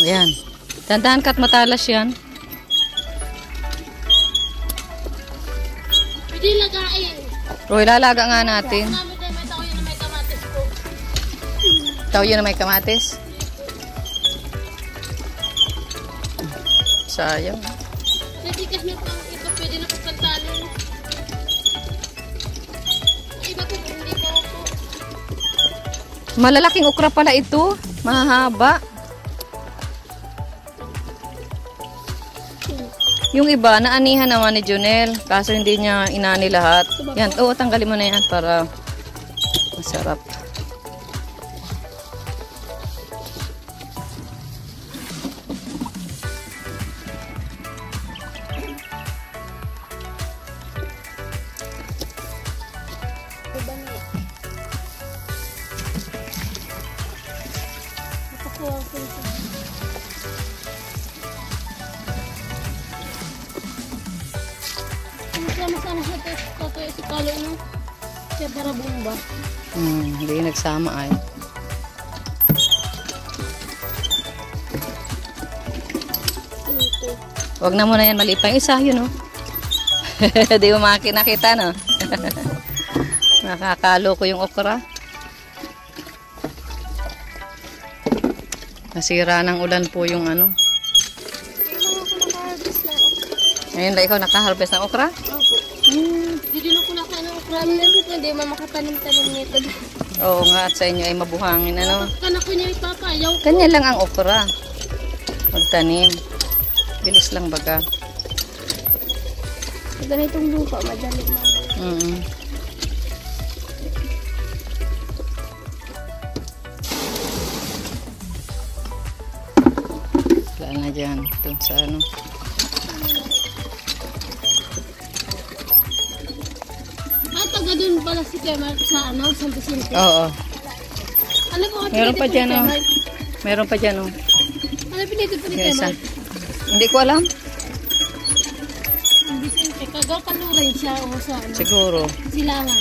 Ayan. Dandahan ka't matalas yan. Pwede lagain. O, ilalaga nga natin. Namin tayo may tao yun na may kamatis po. Tao yun na may kamatis. Sayang. Natikas na pang ito, pwede na pagkantanin. Iba po, hindi po po. Malalaking okra pala ito. Mahaba. Yung iba, naanihan naman ni Junel. Kaso hindi niya inani lahat. Yan, oo, tanggalin mo na yan para masarap. Sama-sama sa toto si Kalo no. Siya para bomba. Hindi nagsama ay. Wag na muna yan, mali pa yung isa yun, no? Di mo nakita, no? Nakakalo ko yung okra. Nasira ng ulan po yung ano. Ngayon na ikaw nakaharvest ng okra? Opo. Hindi din ako nakain ng okra. Hindi mamakapanim-tanim nito. Oo nga, at sa inyo ay mabuhangin, ano? Kanak ko niya ipapayaw. Kanya lang ang okra. Magtanim. Bilis lang baga. Sa ganitong lupa, madali lang. Wala na dyan. Ito sa ano. Taga dun pala si Kemal sa ano, San Vicente. Oo. Ano po, Meron pa dyan, oh. Meron pa dyan, oh. Ano pinito po ni Yung isa. Kemal? Hindi ko alam. San Vicente. Kagaw kalurin siya o sa ano. Siguro. Silangan.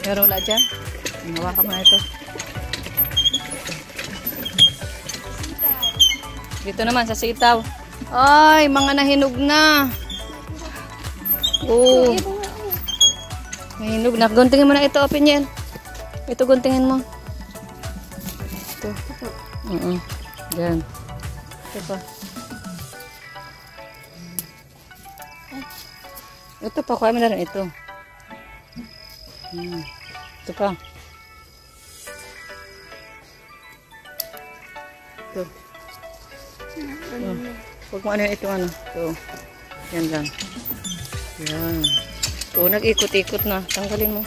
Meron wala dyan. Hawakan mo na ito. Dito naman sa sitaw. Ay, mga nahinog na. Oo. Nahinog na. Guntingin mo na ito, Pinyel. Ito guntingin mo. Ito. Diyan. Ito pa. Ito pa, kuha mo na rin ito. Ito pa. Ito. Huwag mo ano ito, ano. Ito. Yan lang. Yan. O, nag-ikot-ikot na. Tanggalin mo.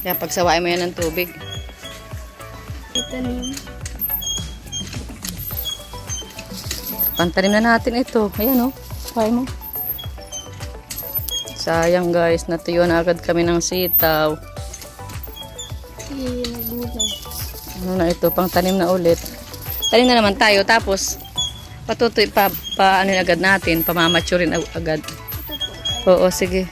Kaya pagsawain mo yan ng tubig. Itanim. Pantanim na natin ito. Ayan, o. Kaya mo. Sayang, guys. Natuyo na agad kami ng sitaw. Ano na ito? Pang tanim na ulit. Tanim na naman tayo. Tapos, patutoy ano agad natin. Pamamaturin agad. Oo, sige.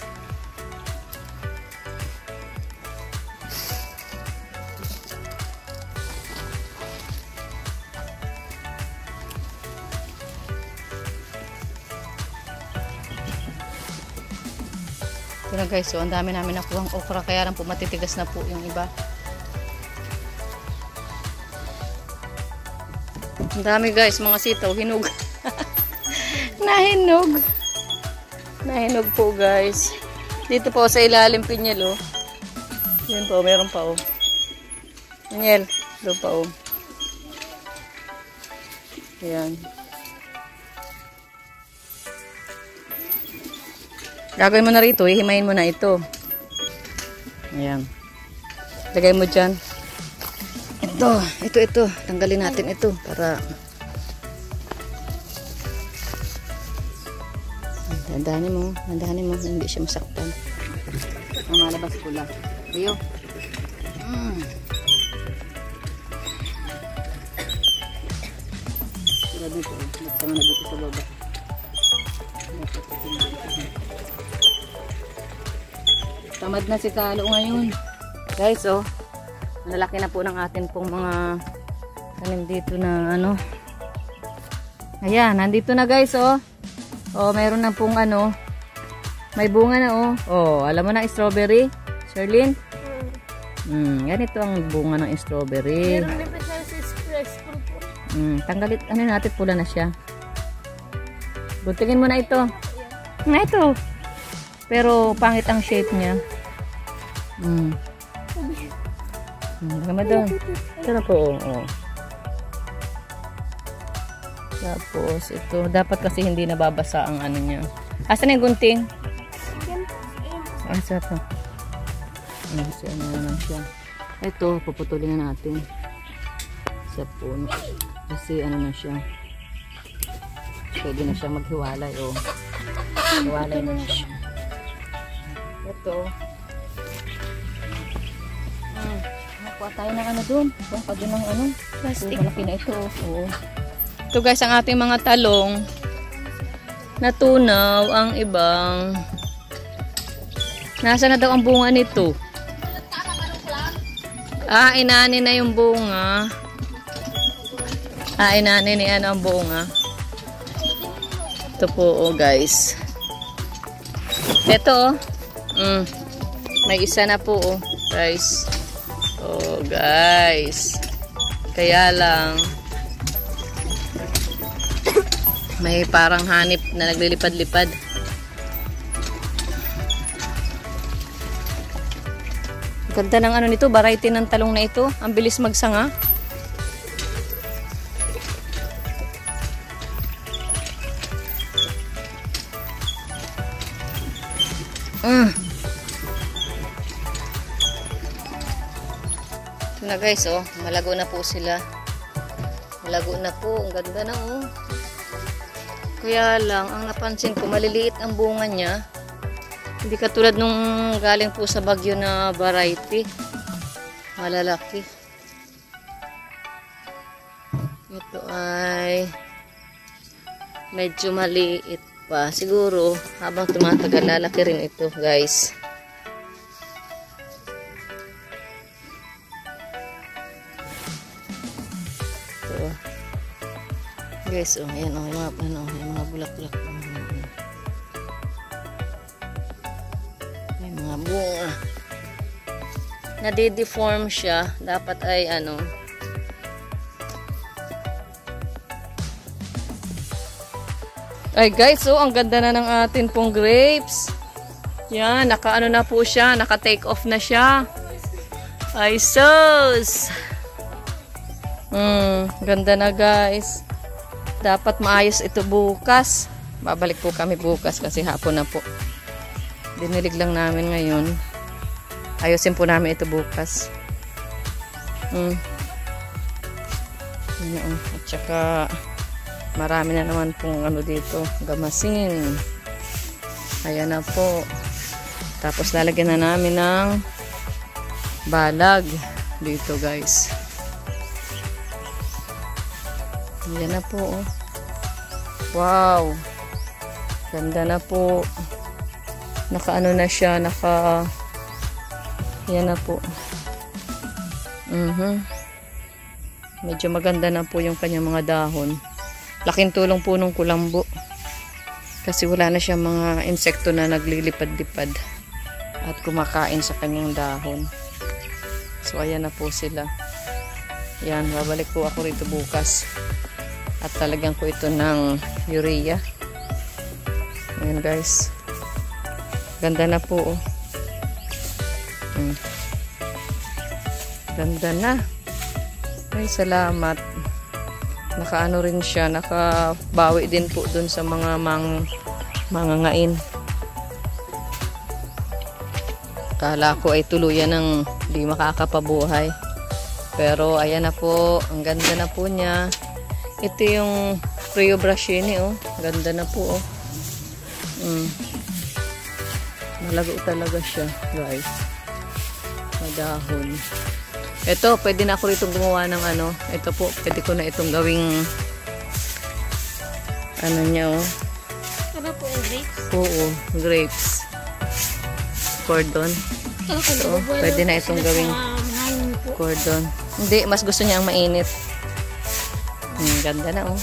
Ito na guys, so ang dami namin nakuhang okra, kaya lang po matitigas na po yung iba. Ang dami guys, mga sitaw, hinog. Nahinog. Nahinog po guys. Dito po sa ilalim, Pinyel, oh. Yan po, meron pa, oh. Pinyel, doon pa, oh. Ayan. Gagawin mo na rito, ihimayin mo na ito. Ayan. Lagay mo dyan. Ito. Tanggalin natin ito para dandahanin mo, hindi siya masaktan. Ang malabas ko lang. Rio. na dito. Nagsama na dito sa baba. Tamad na si Kalo ngayon. Guys, oh. Malalaki na po ng atin pong mga tanim dito na ano. Ayan, nandito na guys, oh. Oh, mayroon na pong ano. May bunga na, oh. Oh, alam mo na strawberry, Sherlyn? Ganito ang bunga ng strawberry. Meron din pa siya sa express fruit po. Tanggalit, ano natin, pula na siya. Buntingin mo na ito. Na ito. Pero pangit ang shape niya. Tama doon. Ito na po, oh. Tapos, ito. Dapat kasi hindi nababasa ang ano niya. Asan yung gunting? Asa ito? Kasi ano naman siya. Ito, puputulin na natin. Sa puno. Kasi ano na siya. Pwede na siya maghiwalay, oh. Hiwalay na siya. Ito. Nakuha tayo ng ano doon. Baka doon ng ano. Plastic. Malaki na ito, oh. Ito guys, ang ating mga talong. Natunaw ang ibang. Nasa na daw ang bunga nito? Inani na yung bunga. Inani ni ano ang bunga. Ito po, oh, guys. Ito, oh. May isa na po, oh, guys. Oh, guys. Kaya lang, may parang hanip na naglilipad-lipad. Ganda ng ano nito, variety ng talong na ito. Ang bilis magsanga. Ito na guys, oh. Malago na po sila. Malago na po. Ang ganda na, oh. Kaya lang, ang napansin ko, maliliit ang bunga niya. Hindi katulad nung galing po sa Bagyo na variety. Malalaki. Ito ay medyo maliit pa. Siguro, habang tumatagal, lalaki rin ito, guys. Ito. Guys, oh, ayan, oh, yung mga bulak-bulak. May mga bunga. Nade-deform siya. Dapat ay ano. Ay guys, oh, ang ganda na ng atin pong grapes. Yan, naka-ano na po siya. Naka-take off na siya. Ay sus! Ganda na guys. Dapat maayos ito bukas. Babalik po kami bukas kasi hapon na po. Dinilig lang namin ngayon. Ayusin po namin ito bukas. At saka marami na naman pong ano dito, gamasin. Ayan na po. Tapos lalagyan na namin ng balag dito guys. Ayan na po, oh. Wow, ganda na po. Naka-ano na siya, yan na po. Medyo maganda na po yung kanyang mga dahon. Laking tulong po nung kulambo. Kasi wala na siya mga insekto na naglilipad-lipad at kumakain sa kanyang dahon. So ayan na po sila. Yan, babalik po ako rito bukas. At talagyan ko ito ng urea. Ayan guys. Ganda na po, oh. Ganda na. Ay, salamat. Nakaano rin siya. Nakabawi din po dun sa mga mangangain. Kala ko ay tuluyan ng di makakapabuhay. Pero ayan na po. Ang ganda na po niya. Ito yung Rio Brasini, oh. Ganda na po, oh. Malago talaga siya, guys. Madahon. Ito, pwede na ako rito gumawa ng ano. Ito po, pwede ko na itong gawing ano niya, oh. Ano po yung grapes? Oo, grapes. Cordon. Kala ko So, nabubuhay pwede lang na po itong sila gawing sa hangin po. cordon. Hindi, mas gusto niya ang mainit. Ganda na, oh.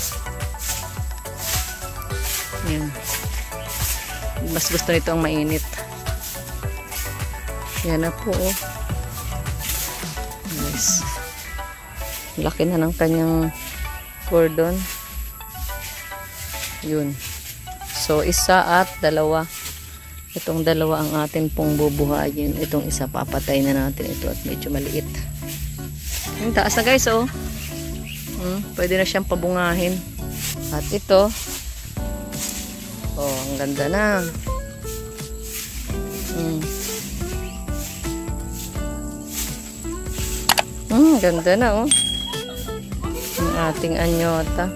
Yan. Mas gusto nito ang mainit. Yan na po, oh. Nice. Laki na ng kanyang cordon. Yun. So, isa at dalawa. Itong dalawa ang atin pong bubuhayin. Itong isa, papatay na natin ito at medyo maliit. Ang taas na guys, oh. Pwede na siyang pabungahin. At ito, oh, ang ganda na. Ganda na, oh. Ang ating anyota.